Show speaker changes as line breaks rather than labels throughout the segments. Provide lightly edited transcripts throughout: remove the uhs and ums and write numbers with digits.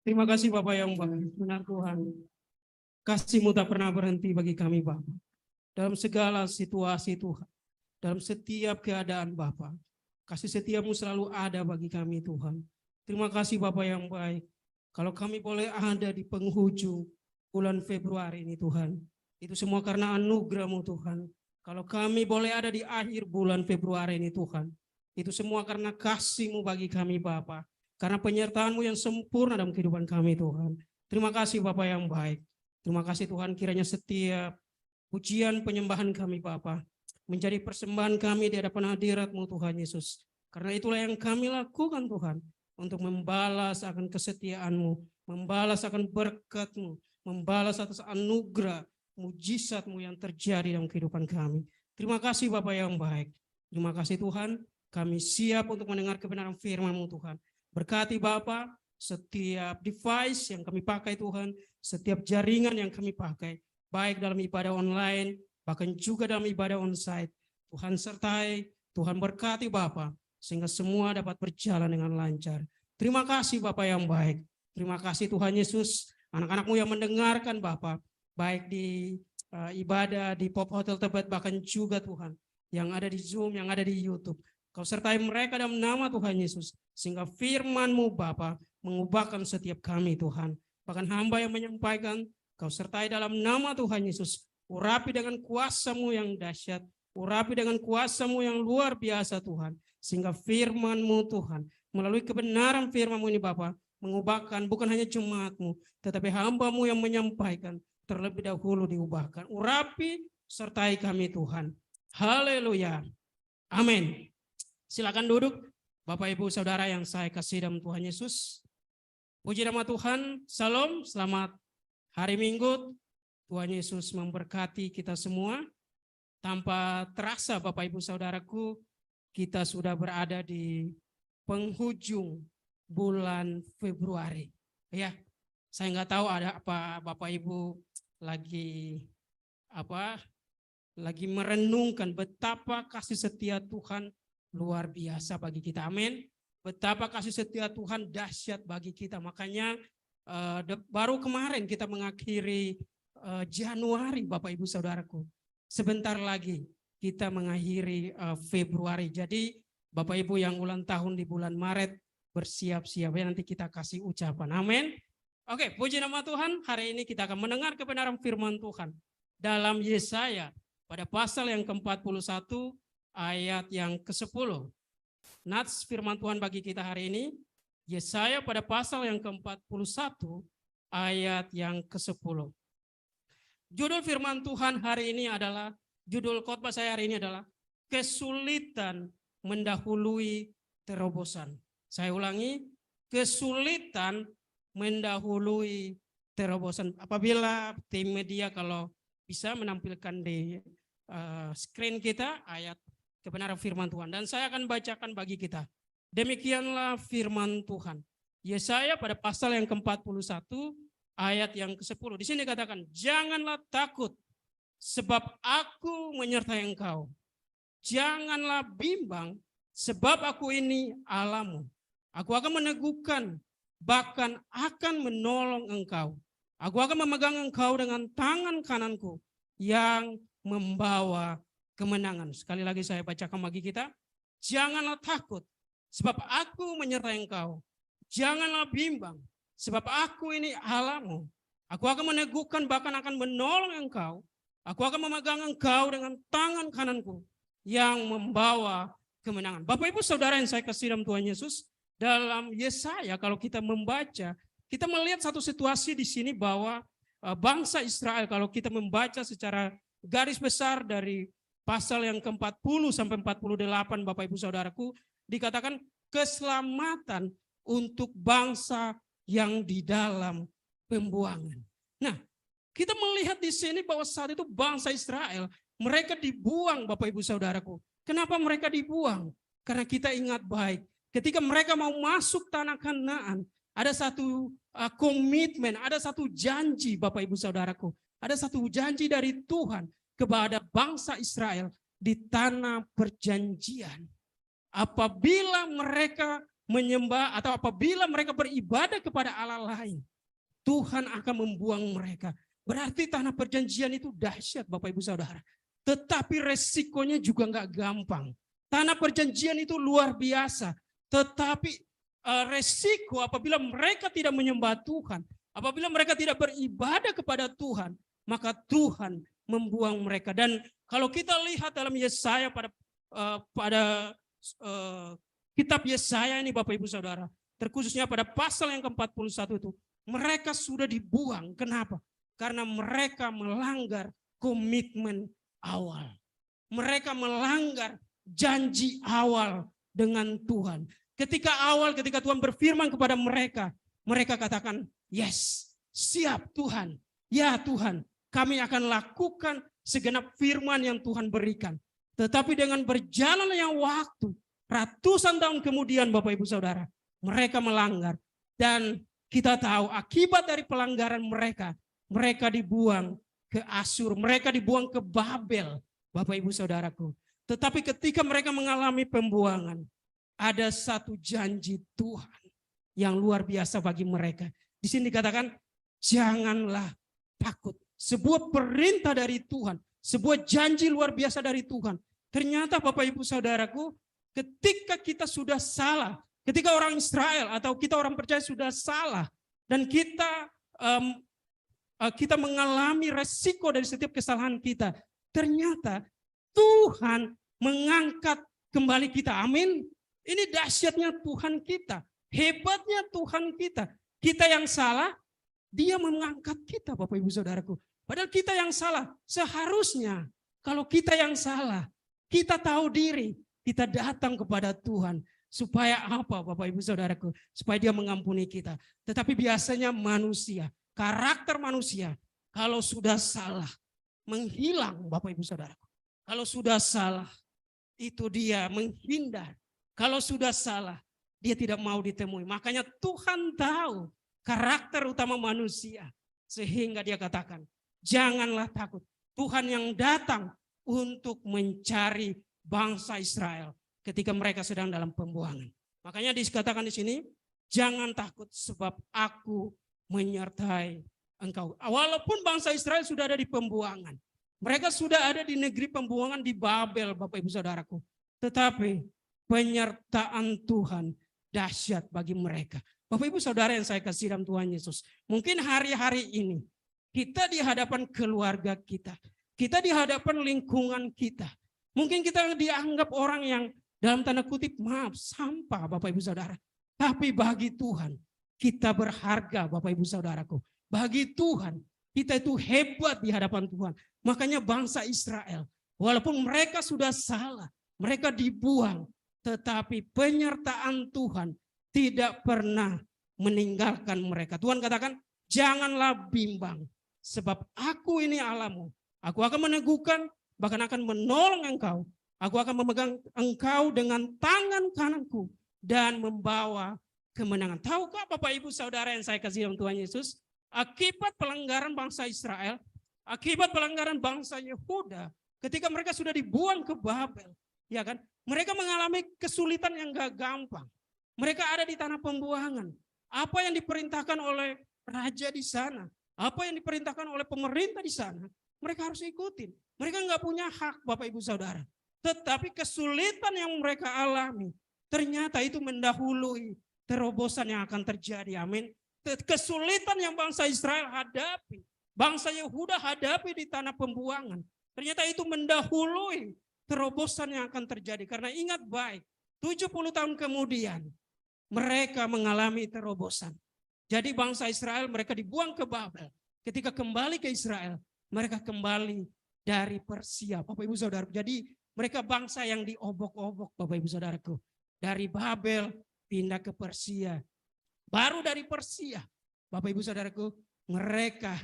Terima kasih Bapak yang baik, benar Tuhan. Kasih-Mu tak pernah berhenti bagi kami Bapak. Dalam segala situasi Tuhan, dalam setiap keadaan Bapak, kasih setiamu selalu ada bagi kami Tuhan. Terima kasih Bapak yang baik. Kalau kami boleh ada di penghujung bulan Februari ini Tuhan, itu semua karena anugerah-Mu Tuhan. Kalau kami boleh ada di akhir bulan Februari ini Tuhan, itu semua karena kasih-Mu bagi kami Bapak. Karena penyertaan-Mu yang sempurna dalam kehidupan kami Tuhan. Terima kasih Bapak yang baik. Terima kasih Tuhan, kiranya setiap pujian penyembahan kami Bapa menjadi persembahan kami di hadapan hadirat-Mu Tuhan Yesus. Karena itulah yang kami lakukan Tuhan, untuk membalas akan kesetiaan-Mu, membalas akan berkat-Mu, membalas atas anugerah mujizat-Mu yang terjadi dalam kehidupan kami. Terima kasih Bapa yang baik. Terima kasih Tuhan, kami siap untuk mendengar kebenaran firman-Mu Tuhan. Berkati Bapa setiap device yang kami pakai Tuhan, setiap jaringan yang kami pakai, baik dalam ibadah online, bahkan juga dalam ibadah onsite. Tuhan sertai, Tuhan berkati Bapa, sehingga semua dapat berjalan dengan lancar. Terima kasih Bapa yang baik. Terima kasih Tuhan Yesus, anak-anak-Mu yang mendengarkan Bapa, baik di ibadah di Pop Hotel Tebet, bahkan juga Tuhan, yang ada di Zoom, yang ada di YouTube. Kau sertai mereka dalam nama Tuhan Yesus, sehingga firman-Mu Bapa mengubahkan setiap kami Tuhan. Bahkan hamba yang menyampaikan, Kau sertai dalam nama Tuhan Yesus. Urapi dengan kuasa-Mu yang dahsyat. Urapi dengan kuasa-Mu yang luar biasa Tuhan. Sehingga firman-Mu Tuhan, melalui kebenaran firman-Mu ini Bapa, mengubahkan bukan hanya jemaat-Mu, tetapi hamba-Mu yang menyampaikan terlebih dahulu diubahkan. Urapi sertai kami Tuhan. Haleluya. Amin. Silakan duduk Bapak Ibu Saudara yang saya kasih dalam Tuhan Yesus. Puji nama Tuhan. Salam, selamat hari Minggu. Tuhan Yesus memberkati kita semua. Tanpa terasa Bapak Ibu Saudaraku, kita sudah berada di penghujung bulan Februari. Ya, saya nggak tahu ada apa Bapak Ibu lagi merenungkan betapa kasih setia Tuhan luar biasa bagi kita. Amin. Betapa kasih setia Tuhan dahsyat bagi kita. Makanya baru kemarin kita mengakhiri Januari Bapak Ibu Saudaraku. Sebentar lagi kita mengakhiri Februari. Jadi Bapak Ibu yang ulang tahun di bulan Maret, bersiap-siap ya, nanti kita kasih ucapan. Amin. Oke, puji nama Tuhan. Hari ini kita akan mendengar kebenaran firman Tuhan dalam Yesaya pada pasal yang ke-41 ayat yang ke-10. Nats firman Tuhan bagi kita hari ini, Yesaya pada pasal yang ke-41 ayat yang ke-10. Judul firman Tuhan hari ini adalah, judul khotbah saya hari ini adalah kesulitan mendahului terobosan. Saya ulangi, kesulitan mendahului terobosan. Apabila tim media kalau bisa menampilkan di screen kita ayat kebenaran firman Tuhan. Dan saya akan bacakan bagi kita. Demikianlah firman Tuhan. Yesaya pada pasal yang ke-41 ayat yang ke-10. Di sini katakan, janganlah takut sebab aku menyertai engkau. Janganlah bimbang sebab aku ini Allahmu. Aku akan meneguhkan, bahkan akan menolong engkau. Aku akan memegang engkau dengan tangan kananku yang membawa kemenangan. Sekali lagi saya bacakan bagi kita. Janganlah takut sebab aku menyertai engkau. Janganlah bimbang sebab aku ini Allahmu. Aku akan meneguhkan, bahkan akan menolong engkau. Aku akan memegang engkau dengan tangan kananku yang membawa kemenangan. Bapak Ibu Saudara yang saya kasih dalam Tuhan Yesus, dalam Yesaya kalau kita membaca, kita melihat satu situasi di sini bahwa bangsa Israel, kalau kita membaca secara garis besar dari pasal yang ke-40 sampai 48 Bapak Ibu Saudaraku, dikatakan keselamatan untuk bangsa yang di dalam pembuangan. Nah, kita melihat di sini bahwa saat itu bangsa Israel, mereka dibuang Bapak Ibu Saudaraku. Kenapa mereka dibuang? Karena kita ingat baik, ketika mereka mau masuk tanah Kanaan, ada satu komitmen, ada satu janji Bapak Ibu Saudaraku. Ada satu janji dari Tuhan kepada bangsa Israel di tanah perjanjian. Apabila mereka menyembah atau apabila mereka beribadah kepada Allah lain, Tuhan akan membuang mereka. Berarti tanah perjanjian itu dahsyat Bapak Ibu Saudara. Tetapi resikonya juga nggak gampang. Tanah perjanjian itu luar biasa. Tetapi resiko apabila mereka tidak menyembah Tuhan, apabila mereka tidak beribadah kepada Tuhan, maka Tuhan membuang mereka. Dan kalau kita lihat dalam Yesaya pada kitab Yesaya ini Bapak Ibu Saudara, terkhususnya pada pasal yang ke-41 itu, mereka sudah dibuang. Kenapa? Karena mereka melanggar komitmen awal. Mereka melanggar janji awal dengan Tuhan. Ketika Tuhan berfirman kepada mereka, mereka katakan, yes, siap Tuhan. Ya Tuhan, kami akan lakukan segenap firman yang Tuhan berikan. Tetapi dengan berjalannya waktu, ratusan tahun kemudian Bapak Ibu Saudara, mereka melanggar. Dan kita tahu akibat dari pelanggaran mereka, mereka dibuang ke Asyur, mereka dibuang ke Babel, Bapak Ibu Saudaraku. Tetapi ketika mereka mengalami pembuangan, ada satu janji Tuhan yang luar biasa bagi mereka. Di sini dikatakan, janganlah takut. Sebuah perintah dari Tuhan, sebuah janji luar biasa dari Tuhan. Ternyata Bapak Ibu Saudaraku, ketika kita sudah salah, ketika orang Israel atau kita orang percaya sudah salah, dan kita mengalami resiko dari setiap kesalahan kita, ternyata Tuhan mengangkat kembali kita. Amin. Ini dahsyatnya Tuhan kita, hebatnya Tuhan kita. Kita yang salah, Dia mengangkat kita Bapak Ibu Saudaraku. Padahal kita yang salah, seharusnya kalau kita yang salah, kita tahu diri, kita datang kepada Tuhan. Supaya apa Bapak Ibu Saudaraku? Supaya Dia mengampuni kita. Tetapi biasanya manusia, karakter manusia, kalau sudah salah, menghilang Bapak Ibu Saudaraku. Kalau sudah salah, itu dia menghindar. Kalau sudah salah, dia tidak mau ditemui. Makanya Tuhan tahu karakter utama manusia. Sehingga dia katakan, janganlah takut. Tuhan yang datang untuk mencari bangsa Israel ketika mereka sedang dalam pembuangan. Makanya dikatakan di sini, jangan takut sebab aku menyertai engkau. Walaupun bangsa Israel sudah ada di pembuangan. Mereka sudah ada di negeri pembuangan di Babel Bapak Ibu Saudaraku. Tetapi penyertaan Tuhan dahsyat bagi mereka. Bapak Ibu Saudara yang saya kasih dalam Tuhan Yesus. Mungkin hari-hari ini kita di hadapan keluarga kita. Kita di hadapan lingkungan kita. Mungkin kita dianggap orang yang dalam tanda kutip maaf sampah Bapak Ibu Saudara. Tapi bagi Tuhan kita berharga Bapak Ibu Saudaraku. Bagi Tuhan kita itu hebat di hadapan Tuhan. Makanya bangsa Israel walaupun mereka sudah salah. Mereka dibuang. Tetapi penyertaan Tuhan tidak pernah meninggalkan mereka. Tuhan katakan, janganlah bimbang. Sebab aku ini Allahmu. Aku akan meneguhkan, bahkan akan menolong engkau. Aku akan memegang engkau dengan tangan kananku. Dan membawa kemenangan. Tahukah Bapak Ibu Saudara yang saya kasih dalam Tuhan Yesus? Akibat pelanggaran bangsa Israel, akibat pelanggaran bangsa Yehuda, ketika mereka sudah dibuang ke Babel, ya kan? Mereka mengalami kesulitan yang gak gampang. Mereka ada di tanah pembuangan. Apa yang diperintahkan oleh raja di sana, apa yang diperintahkan oleh pemerintah di sana, mereka harus ikutin. Mereka gak punya hak Bapak Ibu Saudara. Tetapi kesulitan yang mereka alami, ternyata itu mendahului terobosan yang akan terjadi. Amin. Kesulitan yang bangsa Israel hadapi, bangsa Yehuda hadapi di tanah pembuangan, ternyata itu mendahului terobosan yang akan terjadi. Karena ingat baik, 70 tahun kemudian mereka mengalami terobosan. Jadi bangsa Israel mereka dibuang ke Babel. Ketika kembali ke Israel, mereka kembali dari Persia. Bapak Ibu Saudara, jadi mereka bangsa yang diobok-obok Bapak Ibu Saudaraku. Dari Babel pindah ke Persia. Baru dari Persia, Bapak Ibu Saudaraku, mereka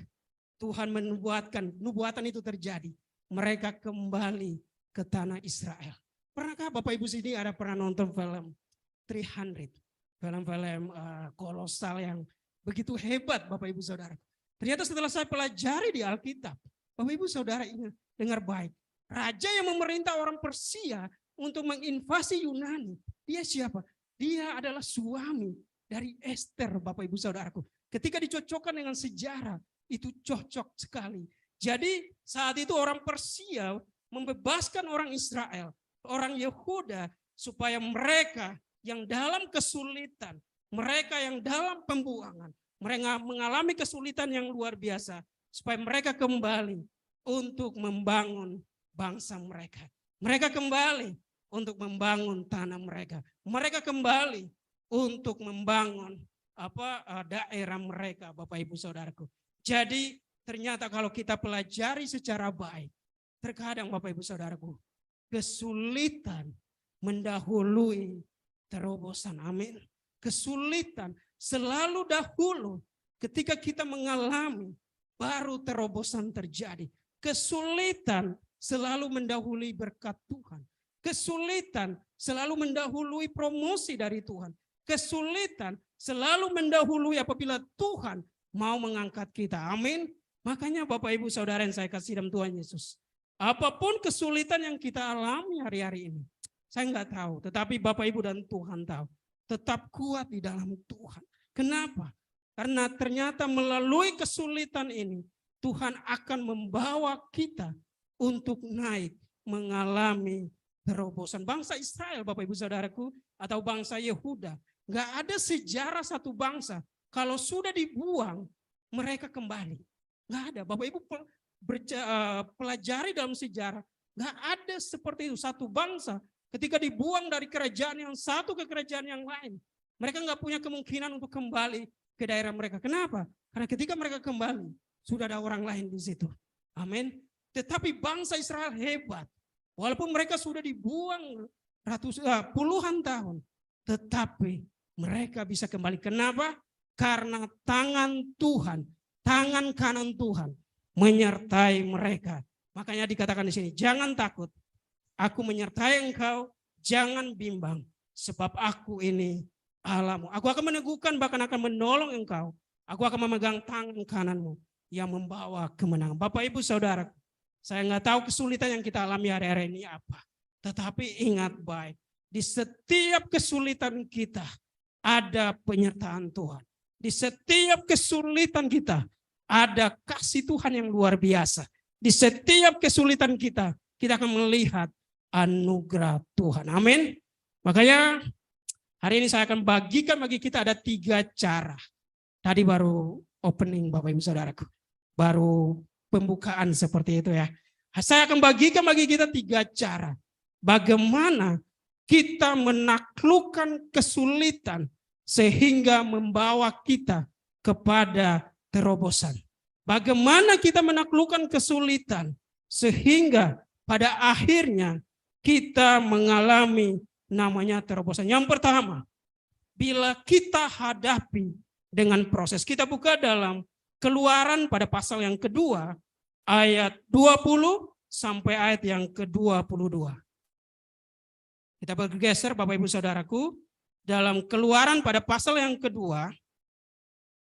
Tuhan menubuatkan, nubuatan itu terjadi. Mereka kembali ke tanah Israel. Pernahkah Bapak Ibu sini ada pernah nonton film 300? Film-film kolosal yang begitu hebat Bapak Ibu Saudara. Ternyata setelah saya pelajari di Alkitab, Bapak Ibu Saudara ingat, dengar baik. Raja yang memerintah orang Persia untuk menginvasi Yunani. Dia siapa? dia adalah suami dari Esther, Bapak Ibu Saudaraku. Ketika dicocokkan dengan sejarah, itu cocok sekali. Jadi saat itu orang Persia membebaskan orang Israel, orang Yehuda, supaya mereka yang dalam kesulitan, mereka yang dalam pembuangan, mereka mengalami kesulitan yang luar biasa, supaya mereka kembali untuk membangun bangsa mereka. Mereka kembali untuk membangun tanah mereka. Mereka kembali untuk membangun daerah mereka, Bapak Ibu Saudaraku. Jadi ternyata kalau kita pelajari secara baik, terkadang Bapak Ibu Saudaraku, kesulitan mendahului terobosan. Amin. Kesulitan selalu dahulu ketika kita mengalami, baru terobosan terjadi. Kesulitan selalu mendahului berkat Tuhan. Kesulitan selalu mendahului promosi dari Tuhan. Kesulitan selalu mendahului apabila Tuhan mau mengangkat kita. Amin. Makanya Bapak Ibu Saudara yang saya kasih dalam Tuhan Yesus, apapun kesulitan yang kita alami hari-hari ini, saya nggak tahu, tetapi Bapak Ibu dan Tuhan tahu. Tetap kuat di dalam Tuhan. Kenapa? Karena ternyata melalui kesulitan ini, Tuhan akan membawa kita untuk naik mengalami terobosan. Bangsa Israel, Bapak Ibu Saudaraku, atau bangsa Yehuda, nggak ada sejarah satu bangsa kalau sudah dibuang mereka kembali. Nggak ada. Bapak Ibu pelajari dalam sejarah, nggak ada seperti itu. Satu bangsa ketika dibuang dari kerajaan yang satu ke kerajaan yang lain, mereka nggak punya kemungkinan untuk kembali ke daerah mereka. Kenapa? Karena ketika mereka kembali, sudah ada orang lain di situ. Amin. Tetapi bangsa Israel hebat. Walaupun mereka sudah dibuang puluhan tahun, tetapi mereka bisa kembali. Kenapa? Karena tangan Tuhan, tangan kanan Tuhan menyertai mereka. Makanya dikatakan di sini, jangan takut. Aku menyertai engkau, jangan bimbang. Sebab aku ini Allahmu. Aku akan meneguhkan, bahkan akan menolong engkau. Aku akan memegang tangan kananmu yang membawa kemenangan. Bapak Ibu Saudara, saya nggak tahu kesulitan yang kita alami hari-hari ini apa. Tetapi ingat baik, di setiap kesulitan kita ada penyertaan Tuhan. Di setiap kesulitan kita ada kasih Tuhan yang luar biasa. Di setiap kesulitan kita akan melihat anugerah Tuhan. Amin. Makanya hari ini saya akan bagikan bagi kita ada 3 cara. Tadi baru opening Bapak Ibu Saudaraku. Baru pembukaan seperti itu ya. Saya akan bagikan bagi kita 3 cara. Bagaimana kita menaklukkan kesulitan sehingga membawa kita kepada terobosan. Bagaimana kita menaklukkan kesulitan sehingga pada akhirnya kita mengalami namanya terobosan. Yang pertama, bila kita hadapi dengan proses. Kita buka dalam Keluaran pada pasal yang kedua, ayat 20 sampai ayat yang ke-22. Kita bergeser Bapak Ibu Saudaraku, dalam Keluaran pada pasal yang kedua,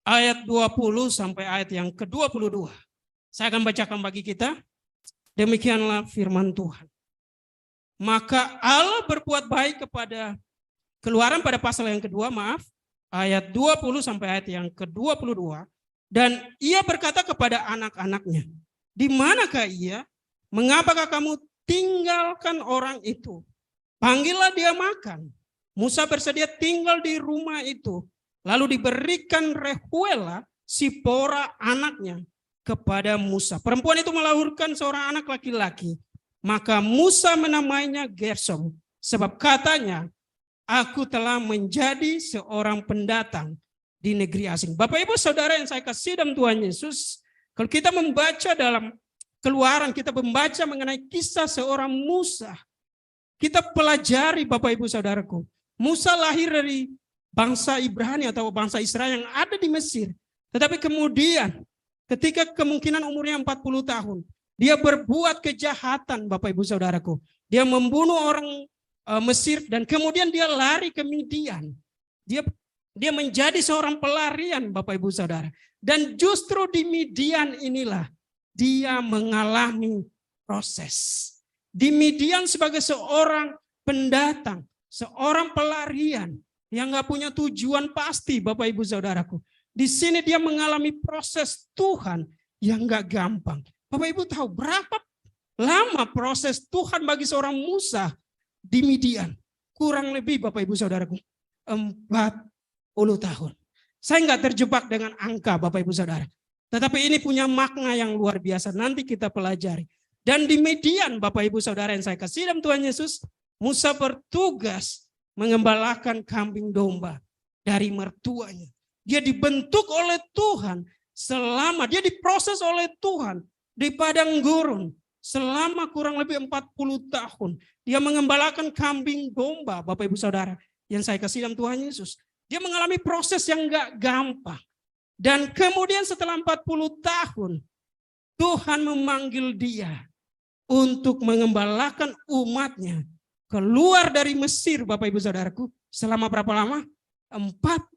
ayat 20 sampai ayat yang ke-22. Saya akan bacakan bagi kita. Demikianlah firman Tuhan. Maka Allah berbuat baik kepada, Keluaran pada pasal yang kedua, ayat 20 sampai ayat yang ke-22. Dan ia berkata kepada anak-anaknya, di manakah ia? Mengapakah kamu tinggalkan orang itu? Panggillah dia makan. Musa bersedia tinggal di rumah itu. Lalu diberikan Rehuela, Sipora anaknya, kepada Musa. Perempuan itu melahirkan seorang anak laki-laki. Maka Musa menamainya Gersom. Sebab katanya, aku telah menjadi seorang pendatang di negeri asing. Bapak Ibu Saudara yang saya kasih dalam Tuhan Yesus, kalau kita membaca dalam Keluaran, kita membaca mengenai kisah seorang Musa. Kita pelajari Bapak Ibu Saudaraku, Musa lahir dari bangsa Ibrani atau bangsa Israel yang ada di Mesir. Tetapi kemudian ketika kemungkinan umurnya 40 tahun, dia berbuat kejahatan Bapak Ibu Saudaraku. Dia membunuh orang Mesir dan kemudian dia lari ke Midian. Dia menjadi seorang pelarian Bapak Ibu Saudara. Dan justru di Midian inilah dia mengalami proses. Di Midian sebagai seorang pendatang, seorang pelarian, yang nggak punya tujuan pasti, Bapak Ibu Saudaraku. Di sini dia mengalami proses Tuhan yang nggak gampang. Bapak Ibu tahu berapa lama proses Tuhan bagi seorang Musa di Midian? Kurang lebih Bapak Ibu Saudaraku 40 tahun. Saya nggak terjebak dengan angka Bapak Ibu Saudara. Tetapi ini punya makna yang luar biasa. Nanti kita pelajari. Dan di Midian Bapak Ibu Saudara yang saya kasih dalam Tuhan Yesus, Musa bertugas mengembalakan kambing domba dari mertuanya. Dia dibentuk oleh Tuhan selama, dia diproses oleh Tuhan di padang gurun selama kurang lebih 40 tahun. Dia mengembalakan kambing domba Bapak Ibu Saudara yang saya kasih dalam Tuhan Yesus. Dia mengalami proses yang gak gampang. Dan kemudian setelah 40 tahun, Tuhan memanggil dia untuk mengembalakan umatnya keluar dari Mesir, Bapak Ibu Saudaraku. Selama berapa lama? 40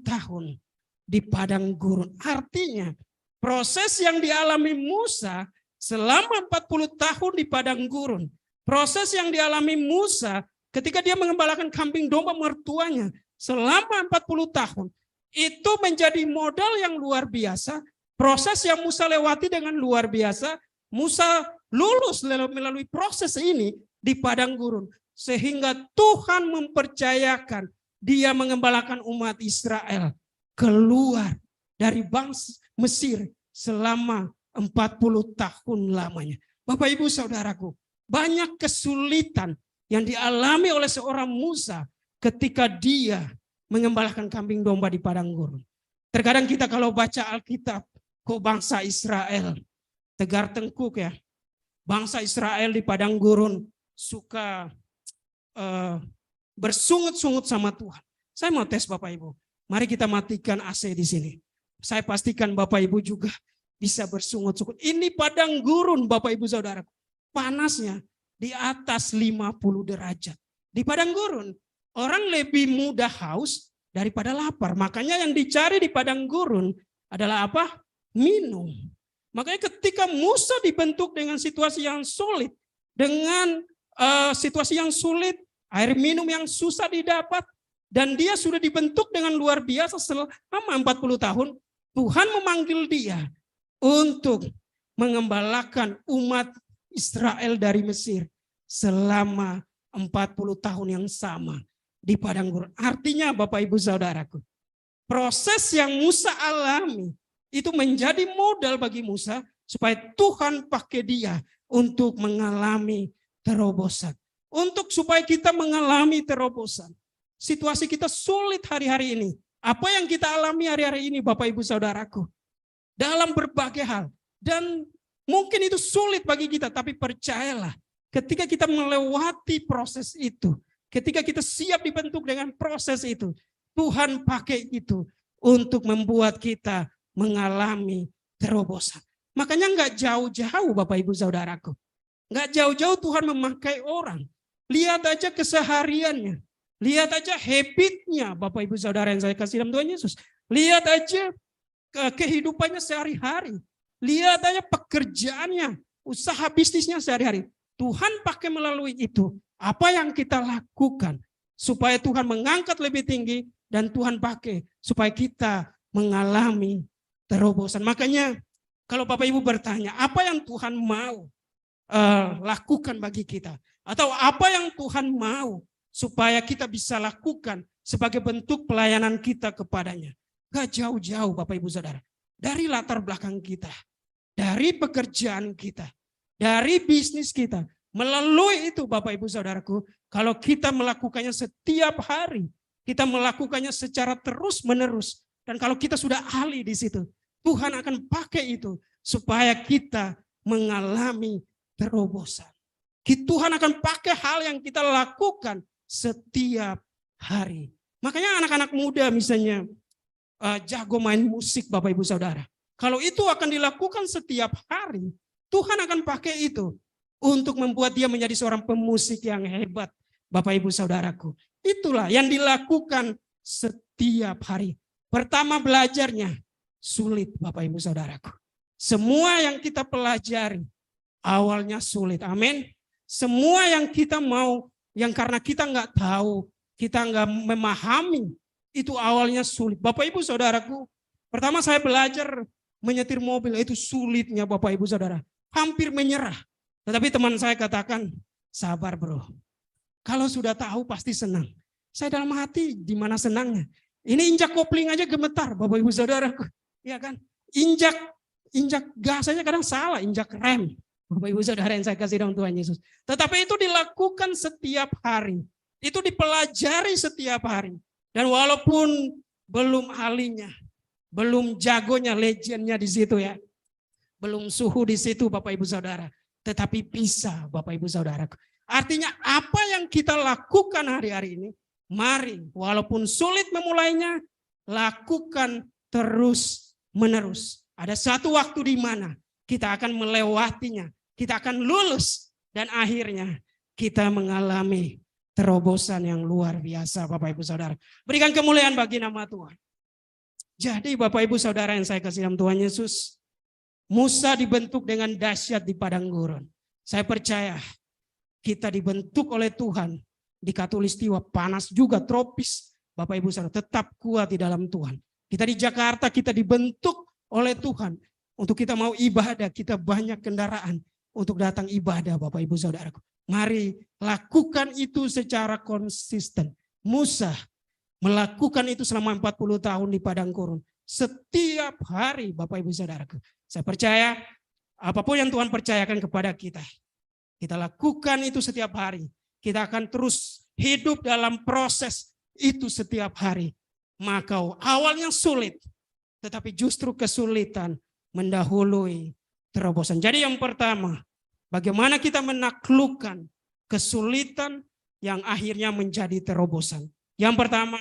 tahun di padang gurun. Artinya proses yang dialami Musa selama 40 tahun di padang gurun. Proses yang dialami Musa ketika dia mengembalakan kambing domba mertuanya selama 40 tahun. Itu menjadi modal yang luar biasa. Proses yang Musa lewati dengan luar biasa. Musa lulus melalui proses ini di padang gurun. Sehingga Tuhan mempercayakan dia mengembalakan umat Israel keluar dari bangsa Mesir selama 40 tahun lamanya. Bapak Ibu Saudaraku, banyak kesulitan yang dialami oleh seorang Musa ketika dia mengembalakan kambing domba di padang gurun. Terkadang kita kalau baca Alkitab, kok bangsa Israel tegar tengkuk ya. Bangsa Israel di padang gurun suka bersungut-sungut sama Tuhan. Saya mau tes Bapak Ibu. Mari kita matikan AC di sini. Saya pastikan Bapak Ibu juga bisa bersungut-sungut. Ini padang gurun Bapak Ibu Saudara. Panasnya di atas 50 derajat. Di padang gurun orang lebih mudah haus daripada lapar. Makanya yang dicari di padang gurun adalah apa? Minum. Makanya ketika Musa dibentuk dengan situasi yang sulit, dengan situasi yang sulit, air minum yang susah didapat, dan dia sudah dibentuk dengan luar biasa selama 40 tahun, Tuhan memanggil dia untuk mengembalakan umat Israel dari Mesir selama 40 tahun yang sama di padang gurun. Artinya Bapak Ibu Saudaraku, proses yang Musa alami itu menjadi modal bagi Musa supaya Tuhan pakai dia untuk mengalami terobosan. Untuk supaya kita mengalami terobosan. Situasi kita sulit hari-hari ini. Apa yang kita alami hari-hari ini Bapak Ibu Saudaraku. Dalam berbagai hal. Dan mungkin itu sulit bagi kita. Tapi percayalah. Ketika kita melewati proses itu. Ketika kita siap dibentuk dengan proses itu. Tuhan pakai itu. Untuk membuat kita mengalami terobosan. Makanya enggak jauh-jauh Bapak Ibu Saudaraku. Enggak jauh-jauh Tuhan memakai orang. Lihat aja kesehariannya. Lihat aja habitnya Bapak Ibu Saudara yang saya kasih dalam Tuhan Yesus. Lihat aja kehidupannya sehari-hari. Lihat aja pekerjaannya, usaha bisnisnya sehari-hari. Tuhan pakai melalui itu. Apa yang kita lakukan supaya Tuhan mengangkat lebih tinggi dan Tuhan pakai supaya kita mengalami terobosan. Makanya kalau Bapak Ibu bertanya, apa yang Tuhan mau lakukan bagi kita? Atau apa yang Tuhan mau supaya kita bisa lakukan sebagai bentuk pelayanan kita kepadanya. Gak jauh-jauh Bapak Ibu Saudara. Dari latar belakang kita. Dari pekerjaan kita. Dari bisnis kita. Melalui itu Bapak Ibu Saudaraku. Kalau kita melakukannya setiap hari. Kita melakukannya secara terus menerus. Dan kalau kita sudah ahli di situ. Tuhan akan pakai itu. Supaya kita mengalami terobosan. Tuhan akan pakai hal yang kita lakukan setiap hari. Makanya anak-anak muda misalnya jago main musik Bapak Ibu Saudara. Kalau itu akan dilakukan setiap hari, Tuhan akan pakai itu untuk membuat dia menjadi seorang pemusik yang hebat Bapak Ibu Saudaraku. Itulah yang dilakukan setiap hari. Pertama belajarnya sulit Bapak Ibu Saudaraku. Semua yang kita pelajari awalnya sulit. Amin. Semua yang kita mau, yang karena kita nggak tahu, kita nggak memahami, itu awalnya sulit. Bapak Ibu Saudaraku, pertama saya belajar menyetir mobil, itu sulitnya Bapak Ibu Saudara. Hampir menyerah. Tetapi teman saya katakan, sabar bro. Kalau sudah tahu pasti senang. Saya dalam hati di mana senangnya. Ini injak kopling aja gemetar Bapak Ibu Saudaraku. Ya kan? Injak gas aja kadang salah, injak rem. Bapak Ibu Saudara yang saya kasih dalam Tuhan Yesus. Tetapi itu dilakukan setiap hari. Itu dipelajari setiap hari. Dan walaupun belum ahlinya, belum jagonya, legendnya di situ ya. Belum suhu di situ Bapak Ibu Saudara. Tetapi bisa Bapak Ibu Saudara. Artinya apa yang kita lakukan hari-hari ini, mari walaupun sulit memulainya, lakukan terus menerus. Ada satu waktu di mana kita akan melewatinya. Kita akan lulus. Dan akhirnya kita mengalami terobosan yang luar biasa Bapak Ibu Saudara. Berikan kemuliaan bagi nama Tuhan. Jadi Bapak Ibu Saudara yang saya kasih dalam Tuhan Yesus, Musa dibentuk dengan dahsyat di padang gurun. Saya percaya kita dibentuk oleh Tuhan di khatulistiwa panas juga tropis. Bapak Ibu Saudara tetap kuat di dalam Tuhan. Kita di Jakarta kita dibentuk oleh Tuhan. Untuk kita mau ibadah, kita banyak kendaraan untuk datang ibadah Bapak Ibu Saudaraku. Mari lakukan itu secara konsisten. Musa melakukan itu selama 40 tahun di padang gurun. Setiap hari Bapak Ibu Saudaraku. Saya percaya apapun yang Tuhan percayakan kepada kita. Kita lakukan itu setiap hari. Kita akan terus hidup dalam proses itu setiap hari. Maka awalnya sulit. Tetapi justru kesulitan mendahului terobosan. Jadi yang pertama, bagaimana kita menaklukkan kesulitan yang akhirnya menjadi terobosan. Yang pertama,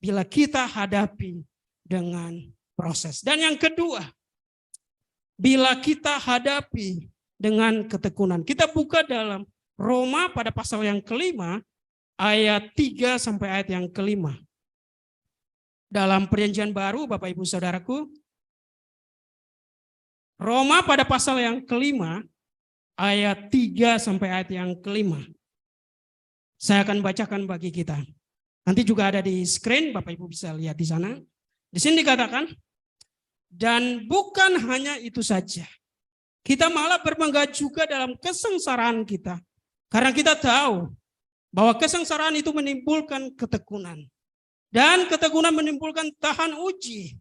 bila kita hadapi dengan proses. Dan yang kedua, bila kita hadapi dengan ketekunan. Kita buka dalam Roma pada pasal yang kelima, ayat 3 sampai ayat yang kelima. Dalam perjanjian baru, Bapak Ibu Saudaraku, Roma pada pasal yang kelima, ayat 3 sampai ayat yang kelima. Saya akan bacakan bagi kita. Nanti juga ada di screen, Bapak Ibu bisa lihat di sana. Di sini dikatakan, dan bukan hanya itu saja. Kita malah berbangga juga dalam kesengsaraan kita. Karena kita tahu bahwa kesengsaraan itu menimbulkan ketekunan. Dan ketekunan menimbulkan tahan uji.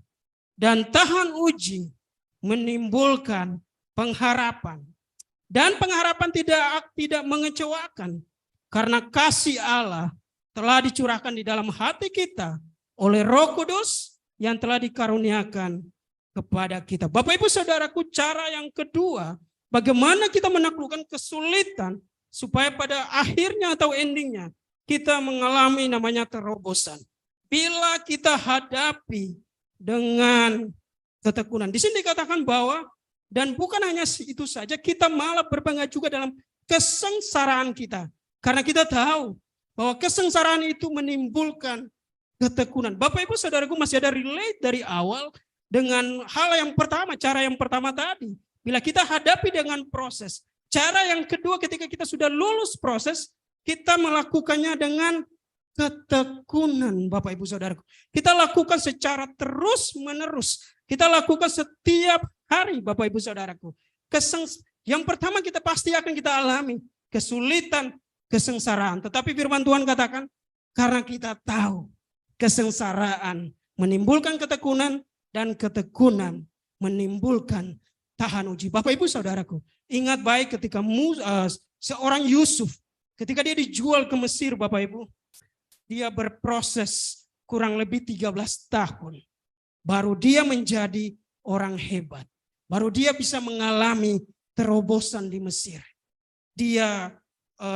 Dan tahan uji menimbulkan pengharapan. Dan pengharapan tidak mengecewakan. Karena kasih Allah telah dicurahkan di dalam hati kita oleh Roh Kudus yang telah dikaruniakan kepada kita. Bapak Ibu Saudaraku, cara yang kedua, bagaimana kita menaklukkan kesulitan supaya pada akhirnya atau endingnya kita mengalami namanya terobosan. Bila kita hadapi dengan ketekunan. Di sini dikatakan bahwa dan bukan hanya itu saja, kita malah berbangga juga dalam kesengsaraan kita. Karena kita tahu bahwa kesengsaraan itu menimbulkan ketekunan. Bapak Ibu Saudaraku, masih ada relate dari awal dengan hal yang pertama, cara yang pertama tadi. Bila kita hadapi dengan proses. Cara yang kedua ketika kita sudah lulus proses, kita melakukannya dengan ketekunan Bapak Ibu Saudaraku. Kita lakukan secara terus menerus. Kita lakukan setiap hari Bapak Ibu Saudaraku. Yang pertama kita pasti akan kita alami. Kesulitan, kesengsaraan. Tetapi firman Tuhan katakan, karena kita tahu kesengsaraan menimbulkan ketekunan dan ketekunan menimbulkan tahan uji. Bapak Ibu Saudaraku, ingat baik ketika seorang Yusuf, ketika dia dijual ke Mesir Bapak Ibu, dia berproses kurang lebih 13 tahun. Baru dia menjadi orang hebat. Baru dia bisa mengalami terobosan di Mesir. Dia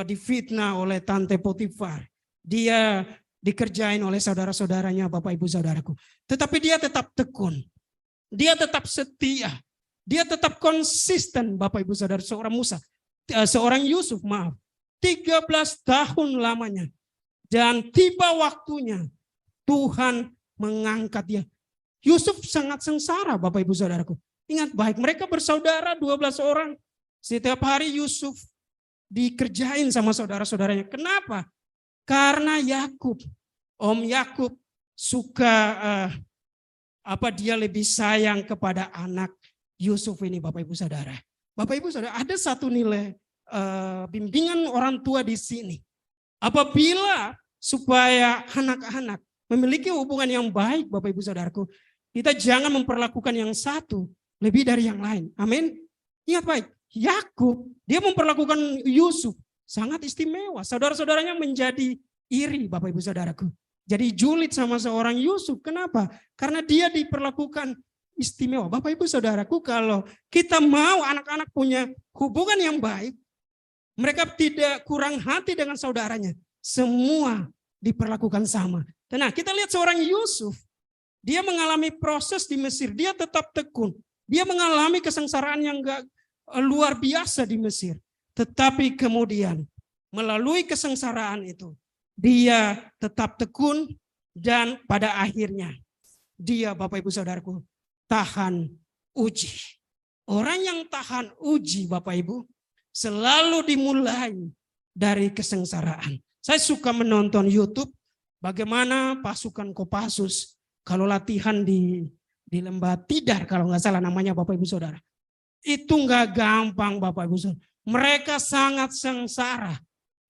difitnah oleh Tante Potifar. Dia dikerjain oleh saudara-saudaranya Bapak Ibu Saudaraku. Tetapi dia tetap tekun. Dia tetap setia. Dia tetap konsisten Bapak Ibu Saudara. Seorang Yusuf 13 tahun lamanya. Dan tiba waktunya Tuhan mengangkat dia. Yusuf sangat sengsara Bapak Ibu Saudaraku. Ingat baik, mereka bersaudara 12 orang. Setiap hari Yusuf dikerjain sama saudara-saudaranya. Kenapa? Karena Yakub Om Yakub suka dia lebih sayang kepada anak Yusuf ini, Bapak Ibu Saudara. Bapak Ibu Saudara, ada satu nilai bimbingan orang tua di sini. Apabila supaya anak-anak memiliki hubungan yang baik, Bapak Ibu Saudaraku, kita jangan memperlakukan yang satu lebih dari yang lain. Amin. Ingat baik, Yakub dia memperlakukan Yusuf sangat istimewa. Saudara-saudaranya menjadi iri, Bapak Ibu Saudaraku. Jadi julid sama seorang Yusuf. Kenapa? Karena dia diperlakukan istimewa. Bapak Ibu Saudaraku, kalau kita mau anak-anak punya hubungan yang baik, mereka tidak kurang hati dengan saudaranya. Semua diperlakukan sama. Nah, kita lihat seorang Yusuf. Dia mengalami proses di Mesir. Dia tetap tekun. Dia mengalami kesengsaraan yang gak luar biasa di Mesir. Tetapi kemudian melalui kesengsaraan itu, dia tetap tekun dan pada akhirnya dia, Bapak Ibu Saudaraku, tahan uji. Orang yang tahan uji, Bapak Ibu, selalu dimulai dari kesengsaraan. Saya suka menonton YouTube bagaimana pasukan Kopassus kalau latihan di Lembah Tidar, kalau nggak salah namanya, Bapak Ibu Saudara. Itu nggak gampang, Bapak Ibu Saudara. Mereka sangat sengsara.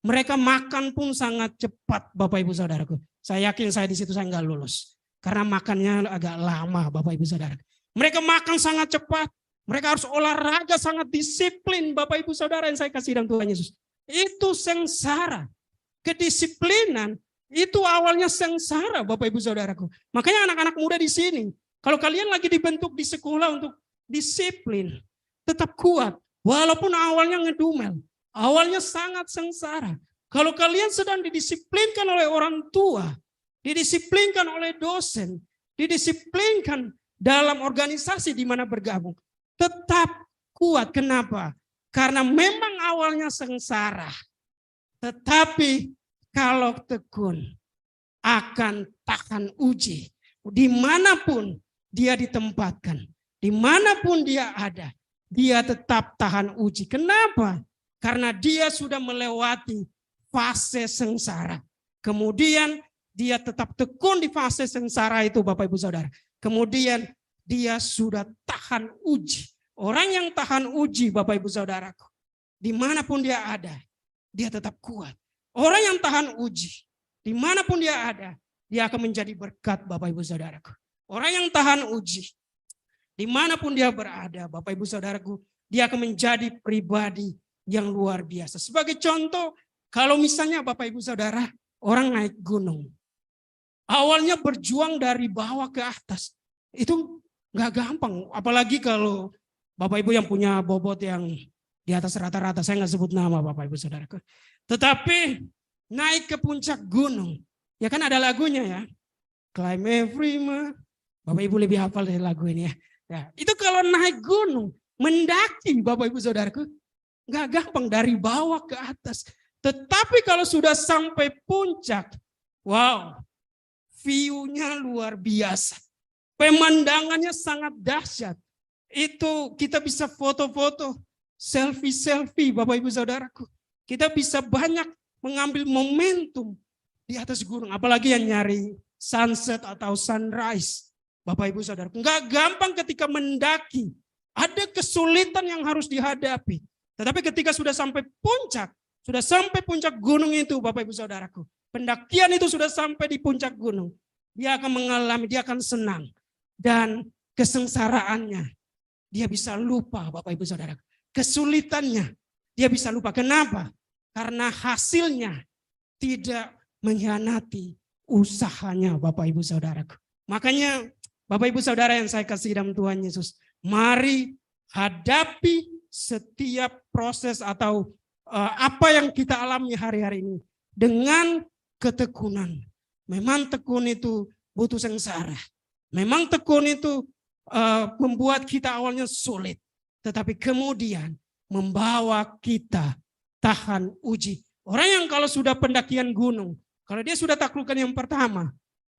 Mereka makan pun sangat cepat, Bapak Ibu Saudaraku. Saya yakin saya di situ saya nggak lulus. Karena makannya agak lama, Bapak Ibu Saudara. Mereka makan sangat cepat. Mereka harus olahraga sangat disiplin, Bapak Ibu Saudara yang saya kasih dalam Tuhan Yesus. Itu sengsara. Kedisiplinan itu awalnya sengsara, Bapak Ibu Saudaraku. Makanya anak-anak muda di sini, kalau kalian lagi dibentuk di sekolah untuk disiplin, tetap kuat. Walaupun awalnya ngedumel. Awalnya sangat sengsara. Kalau kalian sedang didisiplinkan oleh orang tua, didisiplinkan oleh dosen, didisiplinkan dalam organisasi di mana bergabung, tetap kuat. Kenapa? Karena memang awalnya sengsara. Tetapi kalau tekun akan tahan uji. Dimanapun dia ditempatkan, dimanapun dia ada, dia tetap tahan uji. Kenapa? Karena dia sudah melewati fase sengsara. Kemudian dia tetap tekun di fase sengsara itu, Bapak Ibu Saudara. Kemudian dia sudah tahan uji. Orang yang tahan uji, Bapak Ibu Saudaraku, dimanapun dia ada, dia tetap kuat. Orang yang tahan uji, dimanapun dia ada, dia akan menjadi berkat, Bapak Ibu Saudaraku. Orang yang tahan uji, dimanapun dia berada, Bapak Ibu Saudaraku, dia akan menjadi pribadi yang luar biasa. Sebagai contoh, kalau misalnya Bapak Ibu Saudara, orang naik gunung. Awalnya berjuang dari bawah ke atas. Itu nggak gampang. Apalagi kalau Bapak Ibu yang punya bobot yang di atas rata-rata. Saya nggak sebut nama Bapak Ibu Saudara. Tetapi naik ke puncak gunung. Ya kan ada lagunya ya. Climb every mountain. Bapak Ibu lebih hafal dari lagu ini ya. Ya, itu kalau naik gunung, mendaki Bapak Ibu Saudaraku. Nggak gampang dari bawah ke atas. Tetapi kalau sudah sampai puncak, wow, view-nya luar biasa. Pemandangannya sangat dahsyat. Itu kita bisa foto-foto, selfie-selfie Bapak Ibu Saudaraku. Kita bisa banyak mengambil momentum di atas gunung. Apalagi yang nyari sunset atau sunrise. Bapak Ibu Saudaraku. Nggak gampang ketika mendaki. Ada kesulitan yang harus dihadapi. Tetapi ketika sudah sampai puncak gunung itu Bapak Ibu Saudaraku. Pendakian itu sudah sampai di puncak gunung. Dia akan mengalami, dia akan senang. Dan kesengsaraannya, dia bisa lupa Bapak Ibu Saudaraku. Kesulitannya, dia bisa lupa. Kenapa? Karena hasilnya tidak mengkhianati usahanya Bapak Ibu Saudaraku. Makanya Bapak Ibu Saudara yang saya kasih dalam Tuhan Yesus. Mari hadapi setiap proses atau apa yang kita alami hari-hari ini dengan ketekunan. Memang tekun itu butuh sengsara. Memang tekun itu membuat kita awalnya sulit. Tetapi kemudian membawa kita tahan uji. Orang yang kalau sudah pendakian gunung, kalau dia sudah taklukkan yang pertama,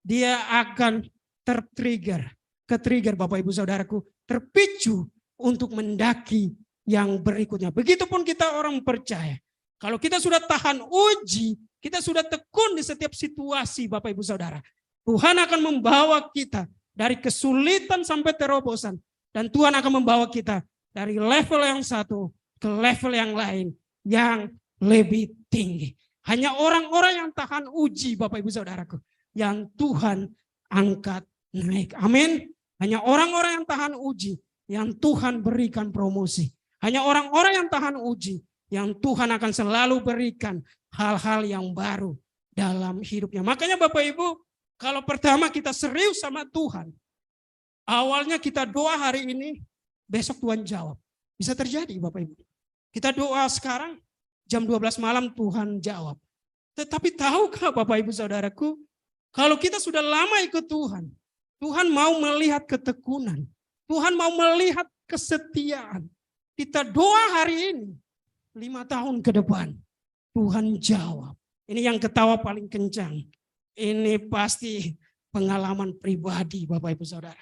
dia akan ke-trigger Bapak Ibu Saudaraku, terpicu untuk mendaki yang berikutnya. Begitupun kita orang percaya. Kalau kita sudah tahan uji, kita sudah tekun di setiap situasi Bapak Ibu Saudara, Tuhan akan membawa kita dari kesulitan sampai terobosan. Dan Tuhan akan membawa kita dari level yang satu ke level yang lain yang lebih tinggi. Hanya orang-orang yang tahan uji Bapak Ibu Saudaraku yang Tuhan angkat naik. Amin. Hanya orang-orang yang tahan uji yang Tuhan berikan promosi. Hanya orang-orang yang tahan uji yang Tuhan akan selalu berikan hal-hal yang baru dalam hidupnya. Makanya Bapak Ibu, kalau pertama kita serius sama Tuhan, awalnya kita doa hari ini, besok Tuhan jawab. Bisa terjadi Bapak Ibu. Kita doa sekarang, jam 12 malam Tuhan jawab. Tetapi tahukah Bapak Ibu Saudaraku, kalau kita sudah lama ikut Tuhan, Tuhan mau melihat ketekunan. Tuhan mau melihat kesetiaan. Kita doa hari ini, 5 tahun ke depan, Tuhan jawab. Ini yang ketawa paling kencang. Ini pasti pengalaman pribadi Bapak Ibu Saudara.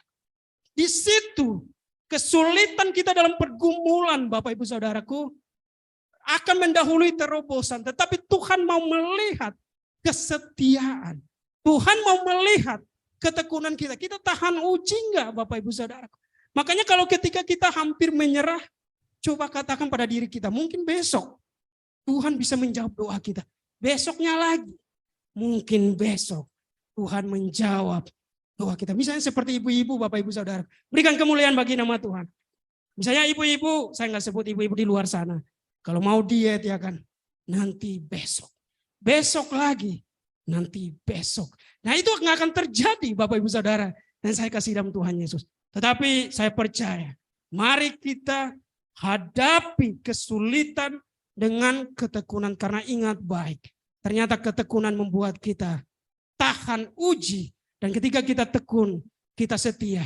Di situ kesulitan kita dalam pergumulan Bapak Ibu Saudaraku akan mendahului terobosan. Tetapi Tuhan mau melihat kesetiaan. Tuhan mau melihat ketekunan kita. Kita tahan uji enggak Bapak Ibu Saudaraku? Makanya kalau ketika kita hampir menyerah, coba katakan pada diri kita, mungkin besok Tuhan bisa menjawab doa kita. Besoknya lagi, mungkin besok Tuhan menjawab doa kita. Misalnya seperti ibu-ibu, Bapak Ibu Saudara. Berikan kemuliaan bagi nama Tuhan. Misalnya ibu-ibu, saya nggak sebut ibu-ibu di luar sana. Kalau mau diet ya kan, nanti besok. Besok lagi, nanti besok. Nah itu nggak akan terjadi Bapak Ibu Saudara. Dan saya kasih dalam Tuhan Yesus. Tetapi saya percaya, mari kita hadapi kesulitan dengan ketekunan. Karena ingat baik, ternyata ketekunan membuat kita tahan uji. Dan ketika kita tekun, kita setia.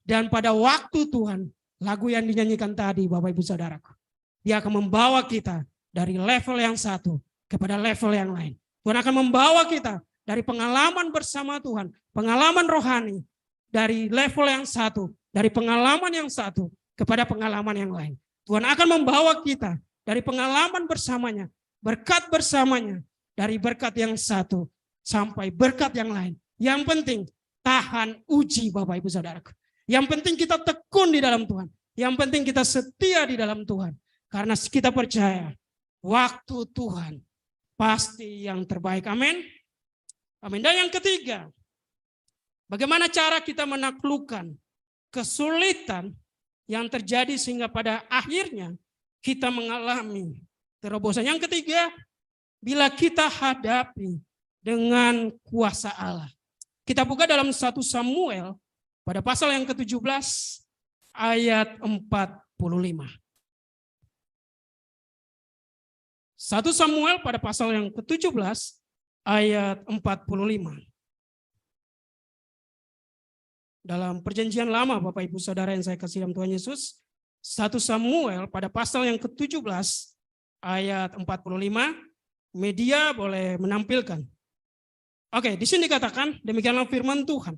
Dan pada waktu Tuhan, lagu yang dinyanyikan tadi Bapak Ibu Saudaraku, dia akan membawa kita dari level yang satu kepada level yang lain. Tuhan akan membawa kita dari pengalaman bersama Tuhan, pengalaman rohani, dari level yang satu, dari pengalaman yang satu kepada pengalaman yang lain. Tuhan akan membawa kita dari pengalaman bersamanya, berkat bersamanya, dari berkat yang satu sampai berkat yang lain. Yang penting tahan uji Bapak Ibu Saudaraku. Yang penting kita tekun di dalam Tuhan. Yang penting kita setia di dalam Tuhan. Karena kita percaya waktu Tuhan pasti yang terbaik. Amin. Amin. Dan yang ketiga, bagaimana cara kita menaklukkan kesulitan yang terjadi sehingga pada akhirnya kita mengalami terobosan. Yang ketiga, bila kita hadapi dengan kuasa Allah. Kita buka dalam 1 Samuel pada pasal yang ke-17 ayat 45. 1 Samuel pada pasal yang ke-17 ayat 45. Dalam perjanjian lama Bapak Ibu Saudara yang saya kasih dalam Tuhan Yesus, 1 Samuel pada pasal yang ke-17 ayat 45, media boleh menampilkan. Oke, di sini dikatakan demikianlah firman Tuhan.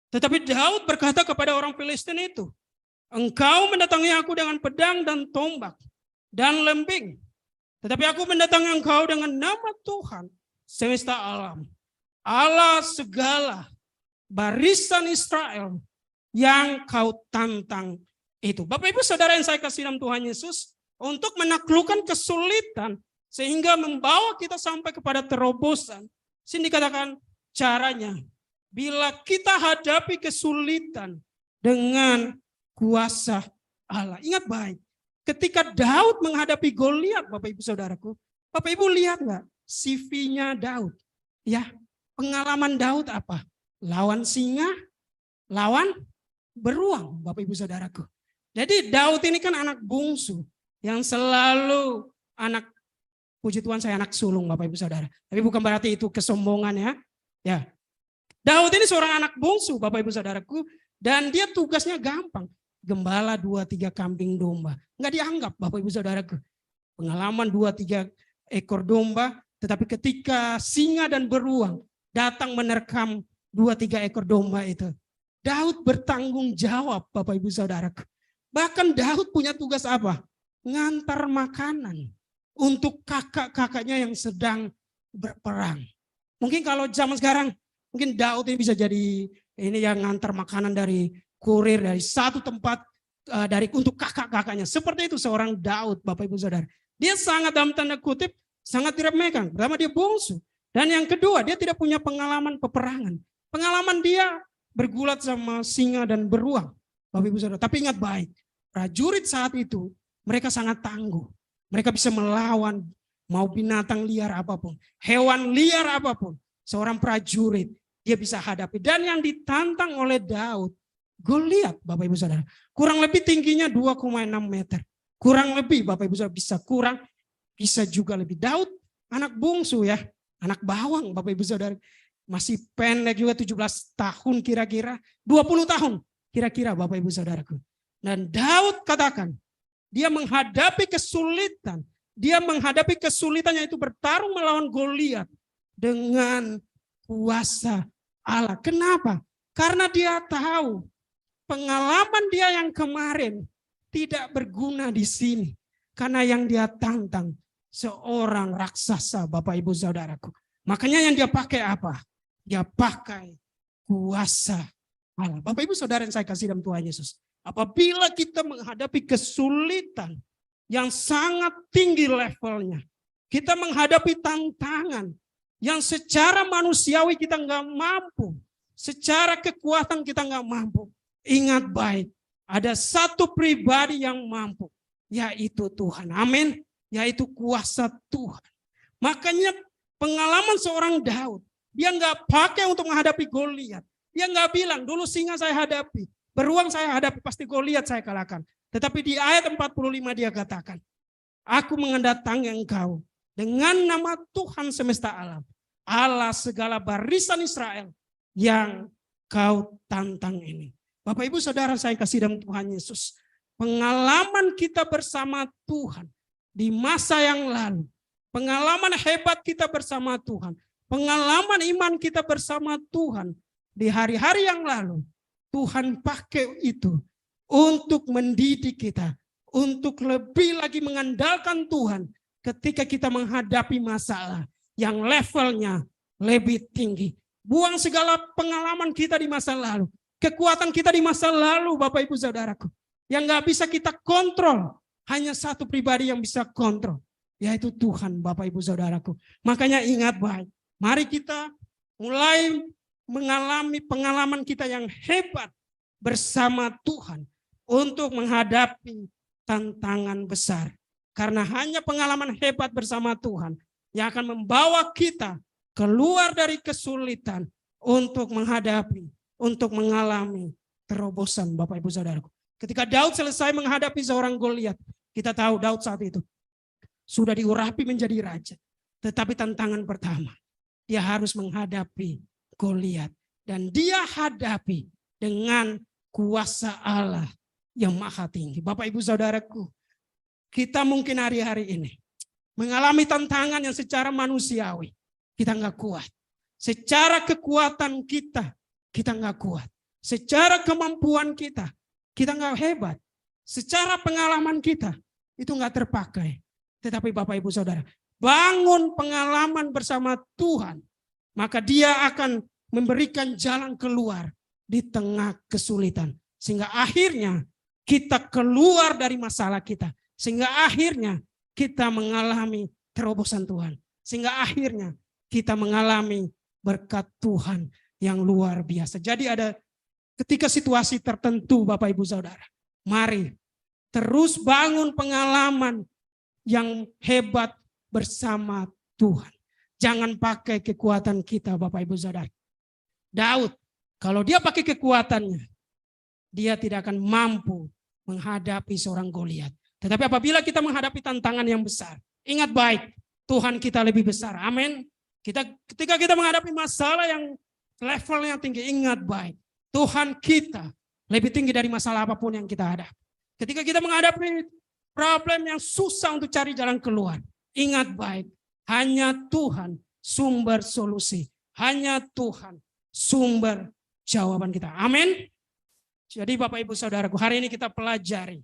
Tetapi Daud berkata kepada orang Filistin itu, engkau mendatangi aku dengan pedang dan tombak dan lembing. Tetapi aku mendatangi engkau dengan nama Tuhan semesta alam, Allah segala barisan Israel yang kau tantang itu. Bapak Ibu Saudara yang saya kasih dalam Tuhan Yesus, untuk menaklukkan kesulitan sehingga membawa kita sampai kepada terobosan. Sini dikatakan caranya, bila kita hadapi kesulitan dengan kuasa Allah. Ingat baik, ketika Daud menghadapi Goliat, Bapak Ibu Saudaraku, Bapak Ibu lihat nggak CV-nya Daud? Ya, pengalaman Daud apa? Lawan singa, lawan beruang, Bapak Ibu Saudaraku. Jadi Daud ini kan anak bungsu yang selalu anak, puji Tuhan saya anak sulung Bapak Ibu Saudara. Tapi bukan berarti itu kesombongan ya. Ya. Daud ini seorang anak bungsu Bapak Ibu Saudaraku. Dan dia tugasnya gampang. Gembala 2-3 kambing domba. Enggak dianggap Bapak Ibu Saudaraku. Pengalaman 2-3 ekor domba. Tetapi ketika singa dan beruang datang menerkam 2-3 ekor domba itu, Daud bertanggung jawab Bapak Ibu Saudaraku. Bahkan Daud punya tugas apa? Ngantar makanan untuk kakak-kakaknya yang sedang berperang. Mungkin kalau zaman sekarang, mungkin Daud ini bisa jadi ini yang ngantar makanan dari kurir dari satu tempat dari untuk kakak-kakaknya. Seperti itu seorang Daud, Bapak Ibu Saudara. Dia sangat dalam tanda kutip sangat diremehkan. Pertama dia bungsu. Dan yang kedua dia tidak punya pengalaman peperangan. Pengalaman dia bergulat sama singa dan beruang. Bapak Ibu Saudara. Tapi ingat baik, prajurit saat itu mereka sangat tangguh. Mereka bisa melawan mau binatang liar apapun, hewan liar apapun, seorang prajurit dia bisa hadapi. Dan yang ditantang oleh Daud, Goliat, Bapak Ibu Saudara, kurang lebih tingginya 2,6 meter. Kurang lebih Bapak Ibu Saudara bisa juga lebih. Daud anak bungsu ya, anak bawang Bapak Ibu Saudara. Masih pendek juga 17 tahun kira-kira, 20 tahun kira-kira Bapak Ibu Saudaraku. Dan Daud katakan, dia menghadapi kesulitan. Dia menghadapi kesulitannya itu bertarung melawan Goliat dengan kuasa Allah. Kenapa? Karena dia tahu pengalaman dia yang kemarin tidak berguna di sini. Karena yang dia tantang seorang raksasa, Bapak Ibu Saudaraku. Makanya yang dia pakai apa? Dia pakai kuasa Allah. Bapak Ibu Saudara yang saya kasih dalam Tuhan Yesus. Apabila kita menghadapi kesulitan yang sangat tinggi levelnya. Kita menghadapi tantangan yang secara manusiawi kita nggak mampu. Secara kekuatan kita nggak mampu. Ingat baik, ada satu pribadi yang mampu. Yaitu Tuhan. Amin. Yaitu kuasa Tuhan. Makanya pengalaman seorang Daud. Dia nggak pakai untuk menghadapi Goliat. Dia nggak bilang, dulu singa saya hadapi. Beruang saya hadapi, pasti Goliat saya kalahkan. Tetapi di ayat 45 dia katakan, aku mendatangi engkau dengan nama Tuhan semesta alam, Allah segala barisan Israel yang kau tantang ini. Bapak Ibu Saudara saya kasih dalam Tuhan Yesus, pengalaman kita bersama Tuhan di masa yang lalu, pengalaman hebat kita bersama Tuhan, pengalaman iman kita bersama Tuhan di hari-hari yang lalu, Tuhan pakai itu untuk mendidik kita, untuk lebih lagi mengandalkan Tuhan ketika kita menghadapi masalah yang levelnya lebih tinggi. Buang segala pengalaman kita di masa lalu, kekuatan kita di masa lalu, Bapak Ibu Saudaraku, yang gak bisa kita kontrol. Hanya satu pribadi yang bisa kontrol, yaitu Tuhan, Bapak Ibu Saudaraku. Makanya ingat baik, mari kita mulai mengalami pengalaman kita yang hebat bersama Tuhan untuk menghadapi tantangan besar. Karena hanya pengalaman hebat bersama Tuhan yang akan membawa kita keluar dari kesulitan untuk menghadapi, untuk mengalami terobosan, Bapak Ibu Saudaraku. Ketika Daud selesai menghadapi seorang Goliat, kita tahu Daud saat itu sudah diurapi menjadi raja. Tetapi tantangan pertama, dia harus menghadapi Goliat. Dan dia hadapi dengan kuasa Allah yang maha tinggi. Bapak Ibu Saudaraku, kita mungkin hari-hari ini mengalami tantangan yang secara manusiawi kita nggak kuat. Secara kekuatan kita nggak kuat. Secara kemampuan kita nggak hebat. Secara pengalaman kita itu nggak terpakai. Tetapi Bapak Ibu Saudara, bangun pengalaman bersama Tuhan, maka Dia akan memberikan jalan keluar di tengah kesulitan. Sehingga akhirnya kita keluar dari masalah kita. Sehingga akhirnya kita mengalami terobosan Tuhan. Sehingga akhirnya kita mengalami berkat Tuhan yang luar biasa. Jadi ada ketika situasi tertentu Bapak Ibu Saudara, mari terus bangun pengalaman yang hebat bersama Tuhan. Jangan pakai kekuatan kita Bapak Ibu Saudara. Daud, kalau dia pakai kekuatannya, dia tidak akan mampu menghadapi seorang Goliat. Tetapi apabila kita menghadapi tantangan yang besar, ingat baik, Tuhan kita lebih besar. Amin. Ketika kita menghadapi masalah yang levelnya tinggi, ingat baik, Tuhan kita lebih tinggi dari masalah apapun yang kita hadapi. Ketika kita menghadapi problem yang susah untuk cari jalan keluar, ingat baik, hanya Tuhan sumber solusi. Hanya Tuhan sumber jawaban kita. Amin. Jadi Bapak Ibu Saudaraku, hari ini kita pelajari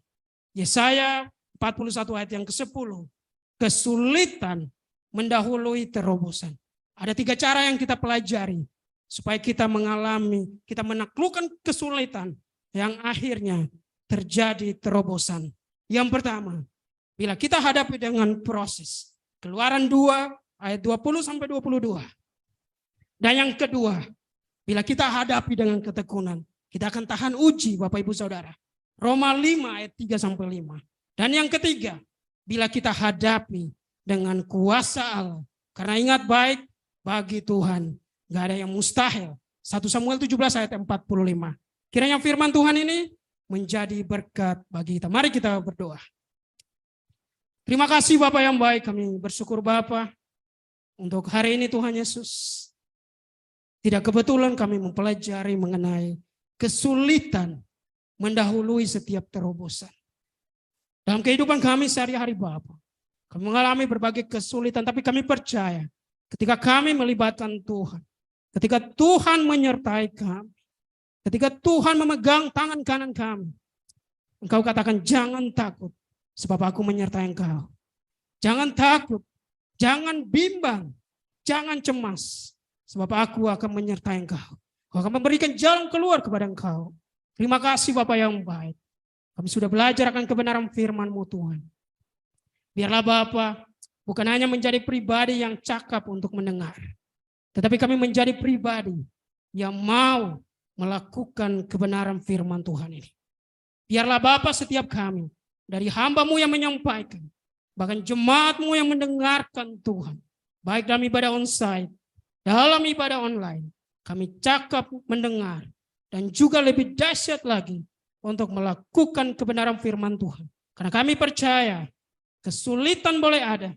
Yesaya 41 ayat yang ke-10. Kesulitan mendahului terobosan. Ada 3 cara yang kita pelajari supaya kita mengalami, kita menaklukkan kesulitan yang akhirnya terjadi terobosan. Yang pertama, bila kita hadapi dengan proses. Keluaran 2 ayat 20-22. Dan yang kedua, bila kita hadapi dengan ketekunan, kita akan tahan uji Bapak Ibu Saudara. Roma 5 ayat 3-5. Dan yang ketiga, bila kita hadapi dengan kuasa Allah. Karena ingat baik, bagi Tuhan gak ada yang mustahil. 1 Samuel 17 ayat 45. Kiranya firman Tuhan ini menjadi berkat bagi kita. Mari kita berdoa. Terima kasih Bapak yang baik, kami bersyukur Bapak untuk hari ini Tuhan Yesus. Tidak kebetulan kami mempelajari mengenai kesulitan mendahului setiap terobosan. Dalam kehidupan kami sehari-hari Bapak, kami mengalami berbagai kesulitan, tapi kami percaya ketika kami melibatkan Tuhan, ketika Tuhan menyertai kami, ketika Tuhan memegang tangan kanan kami, Engkau katakan jangan takut, sebab aku menyertai engkau. Jangan takut, jangan bimbang, jangan cemas, sebab aku akan menyertai engkau. Aku akan memberikan jalan keluar kepada engkau. Terima kasih Bapak yang baik. Kami sudah belajar akan kebenaran firman-Mu Tuhan. Biarlah Bapak bukan hanya menjadi pribadi yang cakap untuk mendengar, tetapi kami menjadi pribadi yang mau melakukan kebenaran firman Tuhan ini. Biarlah Bapak setiap kami, dari hamba-Mu yang menyampaikan, bahkan jemaat-Mu yang mendengarkan Tuhan, baik dalam ibadah onsite, dalam ibadah online, kami cakap mendengar, dan juga lebih dahsyat lagi untuk melakukan kebenaran firman Tuhan. Karena kami percaya kesulitan boleh ada,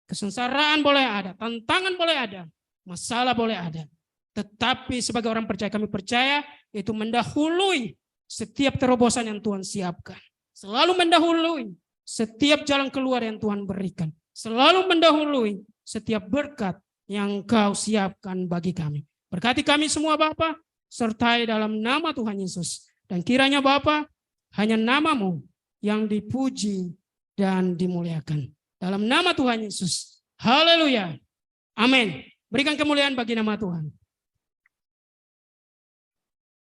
kesengsaraan boleh ada, tantangan boleh ada, masalah boleh ada. Tetapi sebagai orang percaya, kami percaya itu mendahului setiap terobosan yang Tuhan siapkan. Selalu mendahului setiap jalan keluar yang Tuhan berikan. Selalu mendahului setiap berkat yang Engkau siapkan bagi kami. Berkati kami semua Bapa, sertai dalam nama Tuhan Yesus. Dan kiranya Bapa, hanya nama-Mu yang dipuji dan dimuliakan. Dalam nama Tuhan Yesus. Haleluya. Amin. Berikan kemuliaan bagi nama Tuhan.